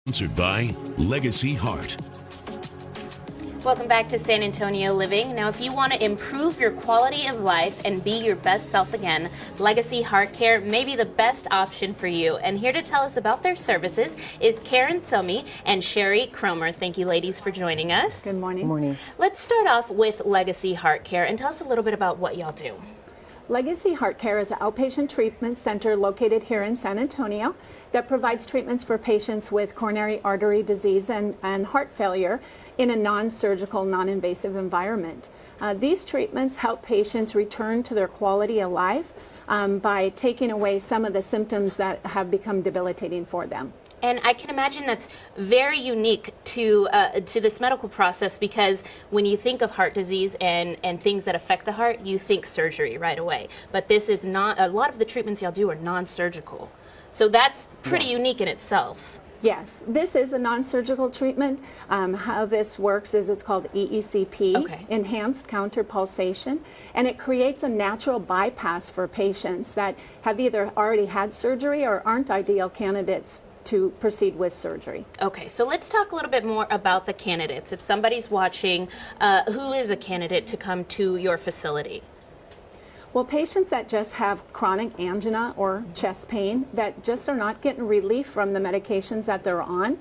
Sponsored by Legacy Heart. Welcome back to San Antonio Living. Now, if you want to improve your quality of life and be your best self again, Legacy Heart Care may be the best option for you. And here to tell us about their services is Karen Somi and Sherry Cromer. Thank you, ladies, for joining us. Good morning. Good morning. Let's start off with Legacy Heart Care and tell us a little bit about what y'all do. Legacy Heart Care is an outpatient treatment center located here in San Antonio that provides treatments for patients with coronary artery disease and heart failure in a non-surgical, non-invasive environment. These treatments help patients return to their the of life by taking away some of the symptoms that have become debilitating for them. And I can imagine that's very unique to this medical process, because when you think of heart disease and things that affect the heart, you think surgery right away. But this is not, a lot of the treatments y'all do are non-surgical. So that's pretty unique in itself. Yes, this is a non-surgical treatment. How this works is it's called EECP, Enhanced Counter Pulsation, and it creates a natural bypass for patients that have either already had surgery or aren't ideal candidates to proceed with surgery. Okay, so let's talk a little bit more about the candidates. If somebody's watching, who is a candidate to come to your facility? Well, patients that just have chronic angina or chest pain that just are not getting relief from the medications that they're on,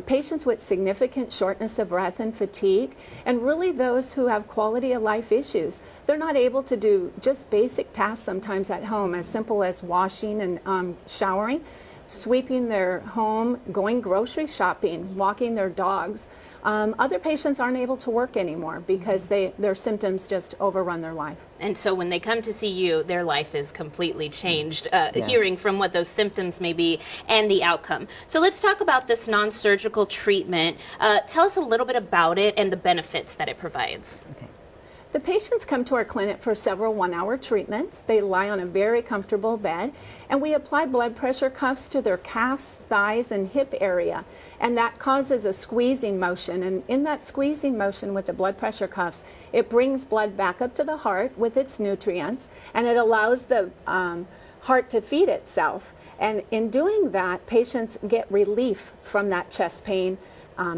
patients with significant shortness of breath and fatigue, and really those who have quality of life issues. They're not able to do just basic tasks sometimes at home, as simple as washing and showering, sweeping their home, going grocery shopping, walking their dogs. Other patients aren't able to work anymore because their symptoms just overrun their life. And so when they come to see you, their life is completely changed, Yes. hearing from what those symptoms may be and the outcome. So let's talk about this non-surgical treatment. Tell us a little bit about it and the benefits that it provides. Okay. The patients come to our clinic for several one-hour treatments. They lie on a very comfortable bed, and we apply blood pressure cuffs to their calves, thighs, and hip area, and that causes a squeezing motion. And in that squeezing motion with the blood pressure cuffs, it brings blood back up to the heart with its nutrients, and it allows the heart to feed itself. And in doing that, patients get relief from that chest pain,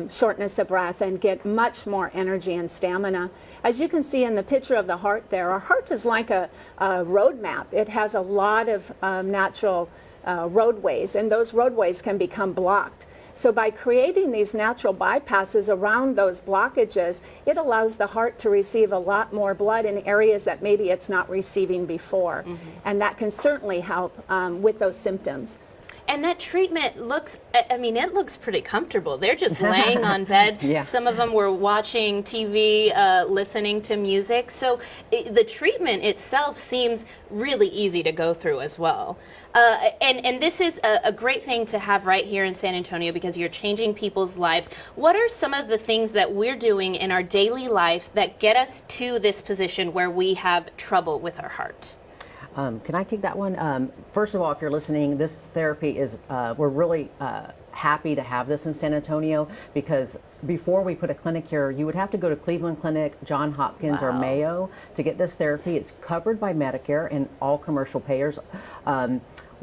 shortness of breath, and get much more energy and stamina. As you can see in the picture of the heart there, our heart is like a road map. It has a lot of natural roadways, and those roadways can become blocked. So by creating these natural bypasses around those blockages, it allows the heart to receive a lot more blood in areas that maybe it's not receiving before. And that can certainly help with those symptoms. And that treatment looks, I mean, it looks pretty comfortable. They're just laying on bed. Yeah. Some of them were watching TV, listening to music. So the treatment itself seems really easy to go through as well. And this is a great thing to have right here in San Antonio, because you're changing people's lives. What are some of the things that we're doing in our daily life that get us to this position where we have trouble with our heart? Can I take that one? First of all, if you're listening, this therapy is, we're really happy to have this in San Antonio, because before we put a clinic here, you would have to go to Cleveland Clinic, Johns Hopkins, or Mayo to get this therapy. It's covered by Medicare and all commercial payers.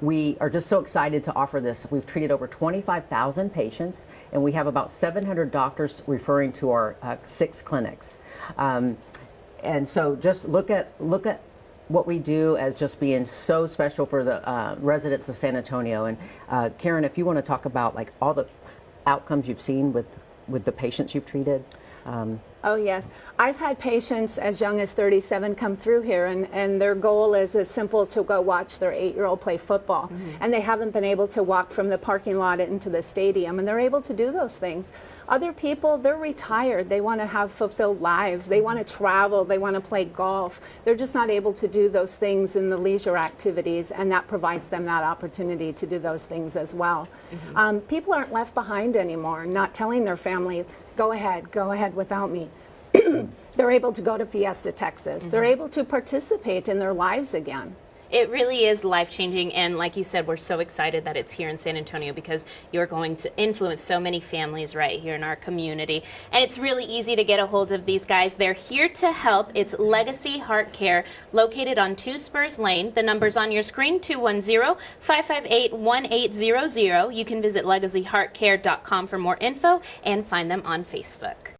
We are just so excited to offer this. We've treated over 25,000 patients, and we have about 700 doctors referring to our 6 clinics. And so just look at what we do as just being so special for the residents of San Antonio. And Karen, if you want to talk about like all the outcomes you've seen with the patients you've treated. Oh yes, I've had patients as young as 37 come through here, and their goal is as simple to go watch their 8-year-old play football, and they haven't been able to walk from the parking lot into the stadium, and they're able to do those things. Other people, they're retired, they want to have fulfilled lives, they want to travel, they want to play golf, they're just not able to do those things in the leisure activities, and that provides them that opportunity to do those things as well. People aren't left behind anymore, not telling their family, go ahead without me. They're able to go to Fiesta, Texas. They're able to participate in their lives again. It really is life-changing, and like you said, we're so excited that it's here in San Antonio because you're going to influence so many families right here in our community. And it's really easy to get a hold of these guys. They're here to help. It's Legacy Heart Care, located on 2 Spurs Lane. The number's on your screen, 210-558-1800. You can visit legacyheartcare.com for more info and find them on Facebook.